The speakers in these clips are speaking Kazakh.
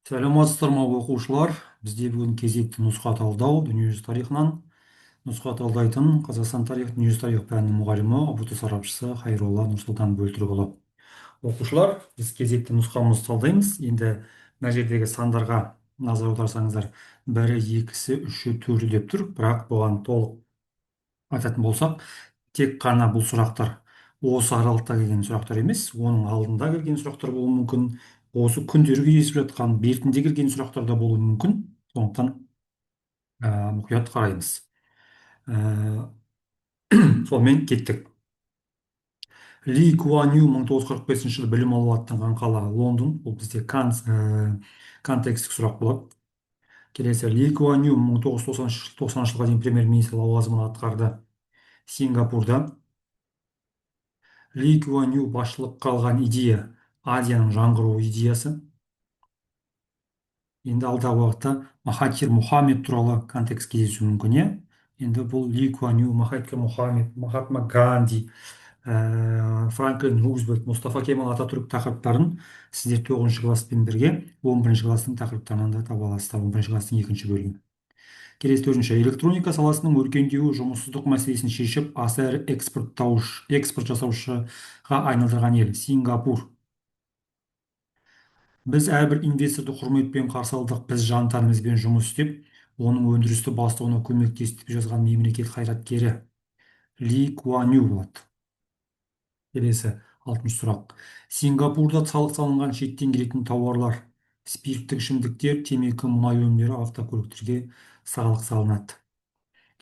Сәлеметсіздер ме оқушылар? Бізде бүгін кезекті нұсқа талдау дүниежүзі тарихынан. Нұсқа талдайтын Қазақстан тарих дүниежүзі тарих пәнінің мұғалімі, ұбт сарапшысы Хайролла Нұрсұлтан Бөлтірікұлы. Оқушылар, біз кезекті нұсқамызды талдаймыз. Енді мына жердегі сандарға назар аударсаңыздар, бірі, екісі, үші, төрті деп тұр. Бірақ бұған толық айтатын болсақ, тек қана бұл сұрақтар осы аралықта келген сұрақтар емес, оның алдында келген сұрақтар болуы мүмкін, осы күндері кездесіп жатқан бертінде келген сұрақтар да болуы мүмкін. Сондықтан мұқият қараймыз. Ә, Сонымен кеттік. Ли Куан Ю 1945 жылы білім алуға аттанған қала Лондон. Бұл бізде контекстік сұрақ болады. Келесі, Ли Куан Ю 1990 жылға дейін премьер-министр лауазымын атқарды Сингапурда. Ли Куан Ю басшылыққа алған идея Азияның жаңғыруы идеясы. Енді алдағы уақытта Махатхир Мухаммед туралы контекст кездесуі мүмкін, иә. Енді бұл Ли Куан Ю, Махатхир Мухаммед, Махатма Ганди, Франклин Рузвельт, Мұстафа Кемал Ататүрік тақырыптарын сіздер 9-шы класспен бірге 11-ші класстың тақырыптарынан да таба аласыздар. 11-ші класстың 2-ші бөлімі. Келесі, 4-ші, электроника саласының өркендеуі жұмыссыздық мәселесін шешіп, аса ірі экспорт жасаушыға айналдырған ел Сингапур. Біз әрбір инвесторды құрметпен қарсы алдық. Біз жан тәнімізбен жұмыс істеп, оның өндірісті бастауына көмектестік деп жазған мемлекет қайраткері Ли Куан Ю болады. Келесі, 6-шы сұрақ. Сингапурда салық салынған шеттен келетін тауарлар, спирттік ішімдіктер, темекі, мұнай өнімдері, автокөліктерге салық салынады.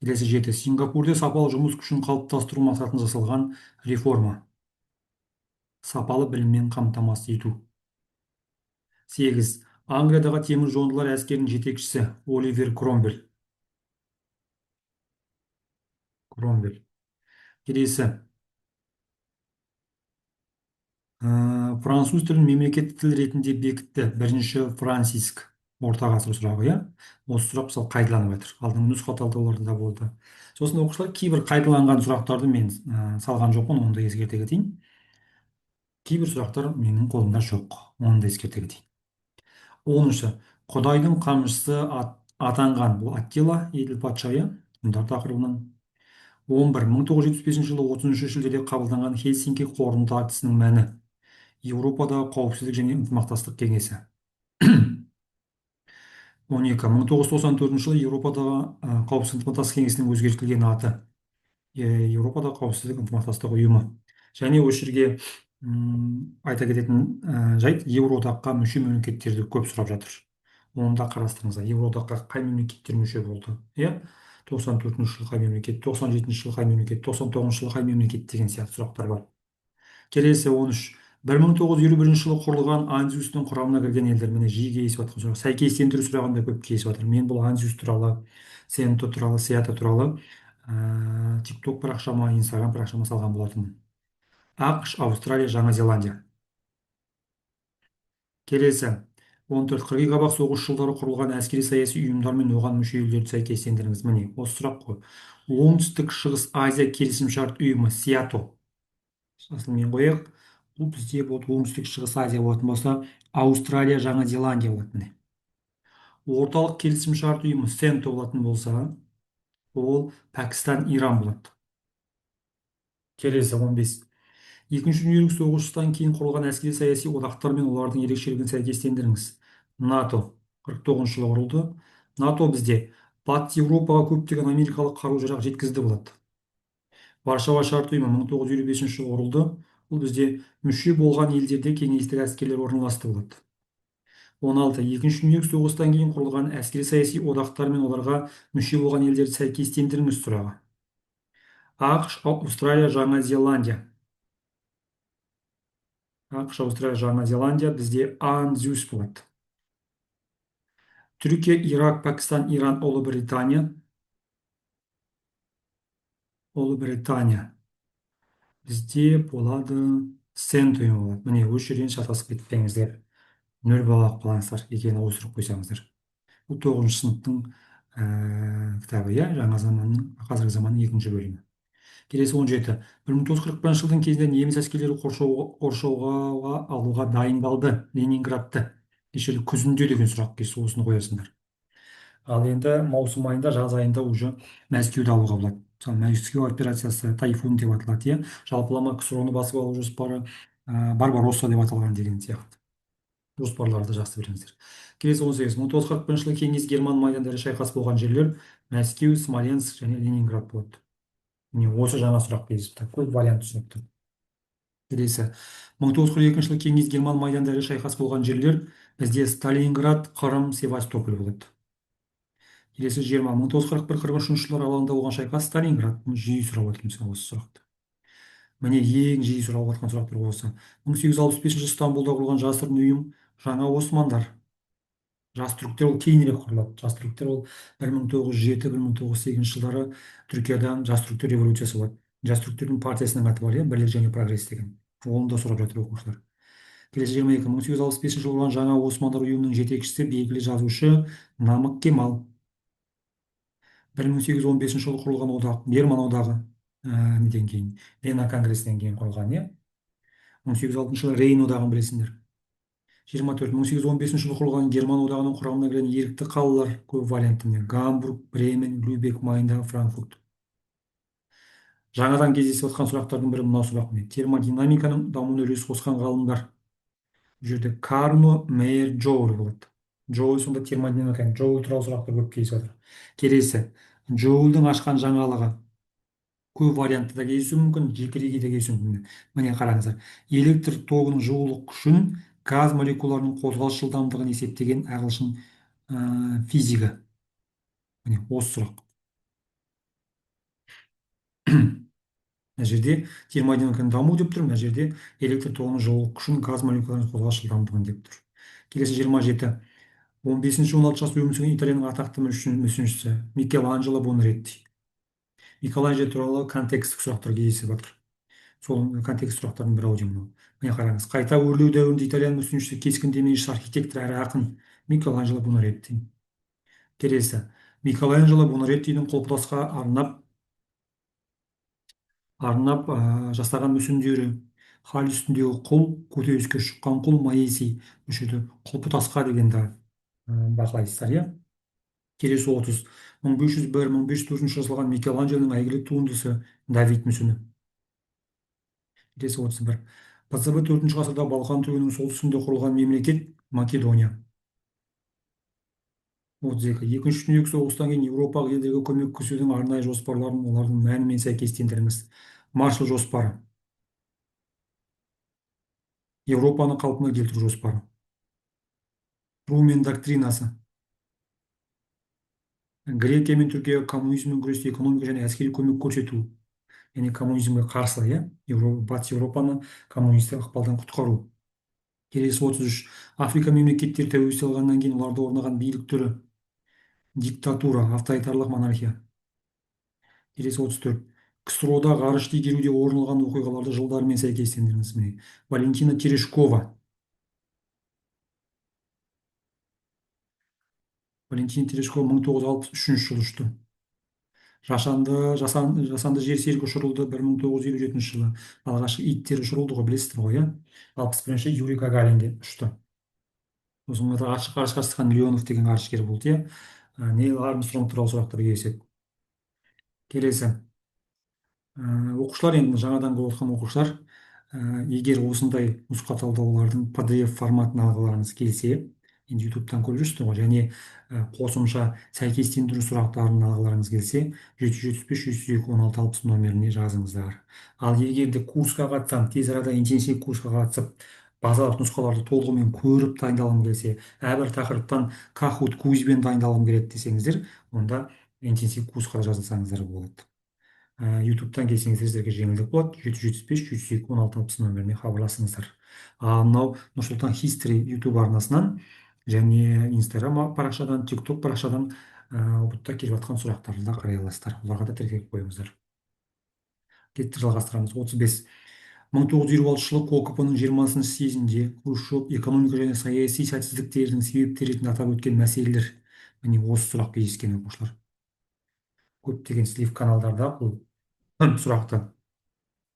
Келесі, 7. Сингапурда сапалы жұмыс күшін қалыптастыру мақсатында жасалған реформа. Сапалы біліммен қамтамасыз ету. 8. Англиядағы темір жолдылар әскерінің жетекшісі Оливер Кромвель. Келесі, француз тілін мемлекеттік тіл ретінде бекітті бірінші Франциск. Орта ғасыр сұрағы, иә. Осы сұрақ мысалы қайталанып жатыр. Алдыңғы нұсқа талдауларда да болды. Сосын оқушылар, кейбір қайталанған сұрақтарды мен салған жоқпын, оны да ескерте кетейін. Кейбір сұрақтар менің қолымда жоқ, оны да ескерте кетейін. 10-шы, Құдайдың қамшысы атанған, бұл Аттила еділ патшайы, мұндар тақырыбынан. 11. 1975 жылы 30 шілдеде қабылданған Хельсинки қорытынды актісінің мәні. Еуропадағы қауіпсіздік және ынтымақтастық кеңесі. 12. 1994 жылы Еуропадағы қауіпсіздік ынтымақтастық кеңесінің өзгертілген аты. Еуропадағы қауіпсіздік ынтымақтастық ұйымы. Және осы жерге айта кететін жайт, Еуроодаққа мүше мемлекеттерді көп сұрап жатыр. Оны да қарастырыңыздар. Еуроодаққа қай мемлекеттер мүше болды? Иә, 94 жылы қай мемлекет, 97 жылы қай мемлекет, 99 жылы қай мемлекет деген сияқты сұрақтар бар. Келесі, 13. 1951 жылы құрылған Анзюстың құрамына кірген елдер, міне жиі кездесіп жатқан сұрақ. Сәйкестендіру сұрағында көп кездесіп жатыр. Мен бұл Анзюс туралы, Сенто туралы, Сеата туралы TikTok парақшама, Instagram парақшама салған болатынмын. ақш, Аустралия, Жаңа Зеландия. Келесі, 14. Қырғи-қабақ соғыс жылдары құрылған әскери саяси ұйымдар мен оған мүше елдерді сәйкестендіріңіз. Міне осы сұрақ қой. Оңтүстік Шығыс Азия келісімшарт ұйымы Сиато. Сосын мен қояйық. Бұл бізде болады Оңтүстік Шығыс Азия болатын болса, Аустралия, Жаңа Зеландия болады. Міне. Орталық келісімшарт ұйымы Сенто болатын болса, ол Пәкістан, Иран болады. Келесі, 15. Екінші дүниежүзілік соғыстан кейін құрылған әскери саяси одақтар мен олардың ерекшелігін сәйкестендіріңіз. НАТО 49 жылы құрылды. НАТО бізде Батыс Еуропаға көптеген америкалық қару-жарақ жеткізді болады. Варшава шарт ұйымы 1955 жылы құрылды. Бұл бізде мүше болған елдерде кеңестік әскерлер орналасты болады. 16. Екінші дүниежүзілік соғыстан кейін құрылған әскери саяси одақтар мен оларға мүше болған елдерді сәйкестендіріңіз сұрағы. ақш, Аустралия, Жаңа Зеландия. ақш, Аустралия, Жаңа Зеландия бізде Анзюс болады. Түркия, Ирак, Пәкістан, Иран, Ұлыбритания. Бізде болады Сент ұйымы болады. Міне осы жерден шатасып кетпеңіздер. 0 балл қалаңыздар, екені өсіріп қойсаңыздар. Бұл 9-шы сыныптың кітабы, иә, жаңа заманның, қазіргі заманның 2-ші бөлімі. Келесі, 17. 1941 жылдың кезінде неміс әскерлері қоршауға алуға дайындалды Ленинградты. кешегі күзінде деген сұрақ келсе осыны қоясыңдар. Ал енді маусым айында, жаз айында уже Мәскеуді алуға болады. Мысалы Мәскеу операциясы тайфун деп аталады, иә. Жалпылама ксро басып алу жоспары барбаросса деп аталған деген сияқты. Жоспарларды жақсы біліңіздер. Келесі 18. 1941 жылы кеңес герман майдандары шайқас болған жерлер Мәскеу, Смоленск және Ленинград болады. Міне осы жаңа сұрақ кезіп тұр. Көп вариант түсініп тұр. Келесі 1942 жылы кеңес герман майдандары шайқас болған жерлер бізде Сталинград, Қырым, Севастополь болады. Келесі 20. 1941-43 жылдар алаңында болған шайқас Сталинград. Жиі сұрап отырмыз осы сұрақты. Міне ең жиі сұралып жатқан сұрақтар осы. 1865 жылы Стамбулда құрылған жасырын ұйым жаңа Османдар. Жас түріктер ол кейінірек құрылады. Жас түріктер ол 1907-1908 жылдары Түркияда жас түріктер революциясы болады. Жас түріктердің партиясының аты бар, иә, бірлік және прогресс деген. Оны да сұрап жатыр оқушылар. Келесі 22. 1865 жылы құрылған жаңа Османдар ұйымының жетекшісі белгілі жазушы Намық Кемал. 1815 жылы құрылған одақ Берман одағы неден кейін, Вена конгресінен кейін құрылған, иә. 1806 жылы Рейн одағын білесіңдер. 24. 1815 жылы құрылған Герман одағының құрамына кірген ерікті қалалар көп вариантты: Гамбург, Бремен, Любек, Майнда, Франкфурт. Жаңадан кездесіп жатқан сұрақтардың бірі мынау сұрақ: термодинамиканың дамуына үлес қосқан ғалымдар. Бұл жерде Карно, Мейер, Джоуль болады. Джоуль сонда термодинамика, Джоуль туралы сұрақтар көп кездесіп жатыр. Келесі, Джоульдің ашқан жаңалығы көп вариантты да кездесуі мүмкін, жекелеген де кездесуі мүмкін. Міне қараңыздар, электр тогының жылулық күшін газ молекулаларының қозғалыс жылдамдығын есептеген ағылшын физигі. Міне осы сұрақ. Мына жерде термодинамиканың даму деп тұр, мына жерде электр тогының жылулық күшін газ молекулаларының қозғалыс жылдамдығын деп тұр. Келесі 27. 15-16 жаста өмір сүрген италияның атақты мүсіншісі Микеланджело Бонаретти. Микеланджело туралы контекстік сұрақтар кездесіп жатыр. Сол контекст сұрақтардың бір аудио мынау. Міне қараңыз, қайта өрлеу дәуірінде итальян мүсіншісі, кескіндемеші архитектор әрі ақын Микеланджело Бонаретти. Келесі, Микеланджело Бонареттидің Құлпытасқа арнап жасаған мүсіндері: хал үстіндегі құл, көтеріліске шыққан құл, Моисей. Осы жерде Құлпытасқа дегенді бақылайсыздар, иә. Келесі 30. 1501-1504 жазылған Микеланджелоның әйгілі туындысы Давид мүсіні. Келесі 31. ПЦБ 4 ғасырда Балқан түбегінің солтүстігінде құрылған мемлекет Македония. 32. Екінші дүниежүзілік соғыстан кейін Еуропалық елдерге көмек көрсетудің арнайы жоспарларын олардың мәнімен сәйкестендіріңіз. Маршалл жоспары. Еуропаны қалпына келтіру жоспары. Трумен доктринасы. Грекия мен Түркияға коммунизммен күресте экономика және әскери көмек көрсету. Яғни коммунизмге қарсы, иә, батыс Еуропаны коммунистік ықпалдан құтқару. Келесі 33. Африка мемлекеттері тәуелсіздік алғаннан кейін оларда орнаған билік түрі: диктатура, авторитарлық монархия. Келесі 34. КСРО-да ғарышты игеруде орын алған оқиғаларды жылдарымен сәйкестендіріңіз. Міне Валентина Терешкова. Валентина Терешкова 1963 жылы ұшты. Жасанды жер серігі ұшырылды 1957 жылы. Алғашқы иттер ұшырылды ғой, білесіздер ғой, иә. 61-ші Юрий Гагаринде ұшты. Сосын ашық ғарышқа шыққан Леонов деген ғарышкер болды, иә. Нейл Армстронг туралы сұрақтар келеседі. Келесі, оқушылар, енді жаңадан көріп отқан оқушылар, егер осындай нұсқа талдаулардың PDF форматын алғыларыңыз келсе, енді ютубтан көріп жүрсіздер ғой, және қосымша сәйкестендіру сұрақтарын алғыларыңыз келсе, 775-302-1660 номеріне жазыңыздар. Ал егер де курсқа қатысам, тез арада интенсив курсқа қатысып, базалық нұсқаларды толығымен көріп дайындалғым келсе, әрбір тақырыптан Kahoot квизбен дайындалғым келеді десеңіздер, онда интенсив курсқа жазылсаңыздар болады. ютубтан келсеңіздер сіздерге жеңілдік болады. 775-302-1660 номеріне хабарласыңыздар. Ал мынау Нұрсұлтан History ютуб арнасынан және Инстаграм парақшадан, тикток парақшадан ұбт келіп жатқан сұрақтарды да қарай аласыздар. Оларға да тіркеліп қойыңыздар. Кетті, жалғастырамыз. 35. 1926 жылы КОКП-ның 20-шы съезінде Хрущев экономика және саяси сәтсіздіктердің себептері ретінде атап өткен мәселелер. Міне осы сұрақ кездескен оқушылар. Көптеген слив каналдарда бұл сұрақты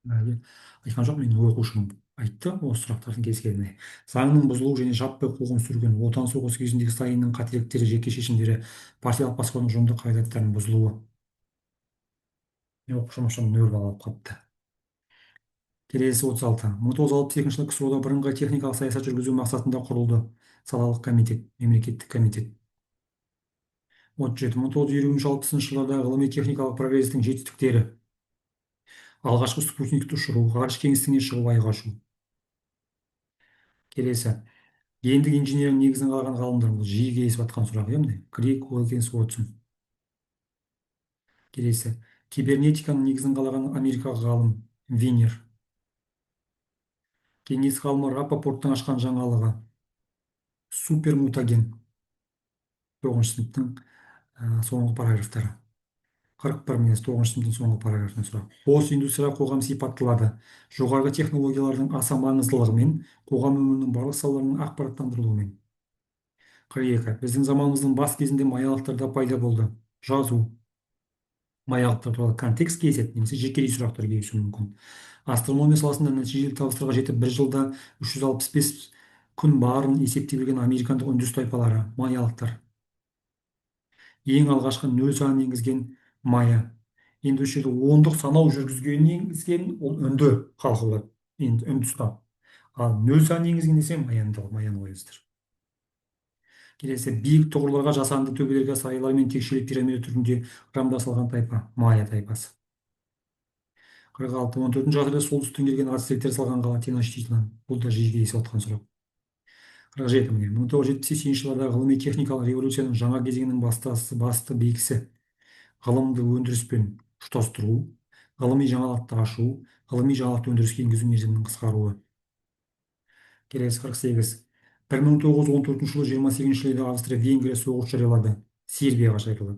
айтқан жоқ, мен оқушымын. айтты осы сұрақтардың кез келгені. Заңның бұзылуы және жаппай қуғын сүргін, отан соғысы кезіндегі сталиннің қателіктері, жеке шешімдері, партиялық басқарудың жөнді қағидаттарының бұзылуы. Оқушым нөл балл алып қалыпты. Келесі 36. 1962 жылы ксро да бірыңғай техникалық саясат жүргізу мақсатында құрылды. Салалық комитет, мемлекеттік комитет. 37. 1950 алпысыншы жылдардағы ғылыми техникалық прогрестің жетістіктері. Алғашқы спутникті ұшыру, ғарыш кеңістігіне шығу, айға ұшу. Келесі. Гендік инженерияның негізін қалаған ғалымдар, бұл жиі кездесіп жатқан сұрақ, иә міне. Крик, Уилкинс, Уотсон. Келесі. Кибернетиканың негізін қалаған америкалық ғалым Винер. Кеңес ғалымы Рапопорттың ашқан жаңалығы супермутаген. 9 сыныптың соңғы параграфтары. 41 мінез 9 сыныптың соңғы параграфынан сұрақ. Қос индустрия қоғам сипатталады. Жоғарғы технологиялардың аса маңыздылығымен, қоғам өмірінің барлық салаларының ақпараттандырылуымен. 42. Біздің заманымыздың бас кезінде маялықтарда пайда болды. Жазу. Маялықтар туралы контекст кезет немесе жекелей сұрақтар келуі мүмкін. Астрономия саласында нәтижелі табыстарға жетіп, бір жылда 365 күн барын есептей білген американдық үндіс тайпалары, маялықтар. Ең алғашқы нөл санын енгізген майя. Енді осы жерде ондық санау жүргізген енгізген ол үнді халқы болады. Енді үндістан. Ал нөл санын енгізген десе маяны қойыңыздар. Келесі, биік тұғырларға, жасанды төбелерге, сарайлар мен текшелі пирамида түрінде құрамдастырылған тайпа, майя тайпасы. 46. 14 ғасырда солтүстіктен келген ацтектер салған қала Теночтитлан. Бұл да жиі кездесіп жатқан сұрақ. 47. 1970 жылдардағы ғылыми техникалық революцияның жаңа кезеңінің басты белгісі ғылымды өндіріспен ұштастыру, ғылыми жаңалықты ашу, ғылыми жаңалықты өндіріске енгізу мерзімінің қысқаруы. Келесі 48. 1914 жылы 28 шілде Австрия-Венгрия соғыс жариялады. Сербияға шайқалады.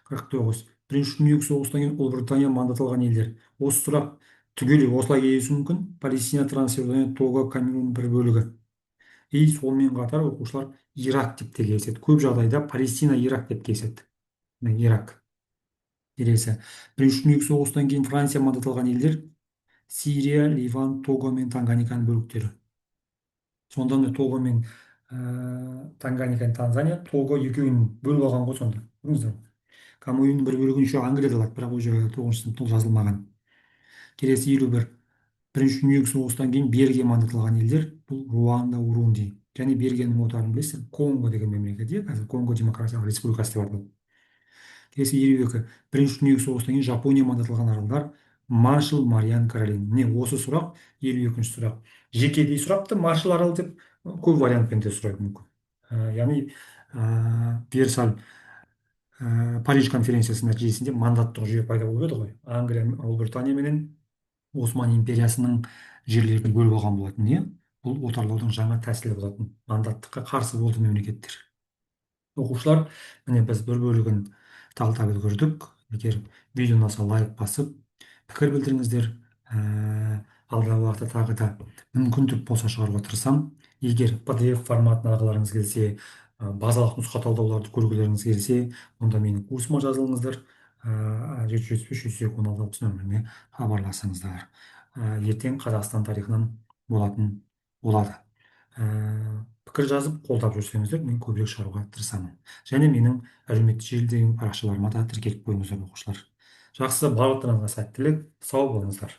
49. Бірінші дүниежүзілік соғыстан кейін Ұлыбритания мандат алған елдер. Осы сұрақ түгелі осылай келісі мүмкін. Палестина, Трансилвания, Того, Камерун бір бөлігі. И сонымен қатар оқушылар Ирак деп те келіседі. Көп жағдайда Палестина, Ирак деп келіседі. Ирак. Келесі. Бірінші дүниежүзілік соғыстан кейін Франция мандат алған елдер Сирия, Ливан, Того мен Танганьиканың бөліктері. Сонда Того мен Танганьика, Танзания, Того екеуін бөліп алған ғой сонда. Көрдіңіздер ме? Камоюнның бір бөлігін еще Англияда алады, бірақ ол жерде 9 сыныпта жазылмаған. Келесі 51. Бірінші дүниежүзілік соғыстан кейін Бельгия мандат алған елдер бұл Руанда, Урунди. Және Бельгияның отарын білесіздер, Конго деген мемлекет, иә, қазір Конго Демократиялық Республикасы деп аталады. Келесі 52. Бірінші дүниежүзілік соғыстан кейін Жапония мандат алған аралдар Маршалл, Мариан, Каролин. Міне осы сұрақ 52-ші сұрақ. Жекедей сұрапты Маршалл аралы деп көп вариантпен де сұрайды мүмкін. Яғни Версаль Париж конференциясының нәтижесінде мандаттық жүйе пайда болып еді ғой. Англия, Ұлыбритания менен Осман империясының жерлерін бөліп алған болатын, иә. Бұл отарлаудың жаңа тәсілі болатын. Мандаттыққа қарсы болды мемлекеттер. Оқушылар, міне біз бір бөлігін талдап үлгердік. Егер видео ұнаса лайк басып, пікір білдіріңіздер. Алдағы уақытта тағы да мүмкіндік болса шығаруға тырысамын. Егер PDF форматын алғыларыңыз келсе, базалық нұсқа талдауларды көргілеріңіз келсе, онда менің курсыма жазылыңыздар. 775-116 нөміріне хабарласыңыздар. Ертең Қазақстан тарихынан болатын болады. Пікір жазып қолдап жүрсеңіздер, мен көбірек шығаруға тырысамын. Және менің әлеуметтік желідегі парақшаларыма да тіркеліп қойыңыздар оқушылар. Жақсы, барлықтарыңызға сәттілік, сау болыңыздар.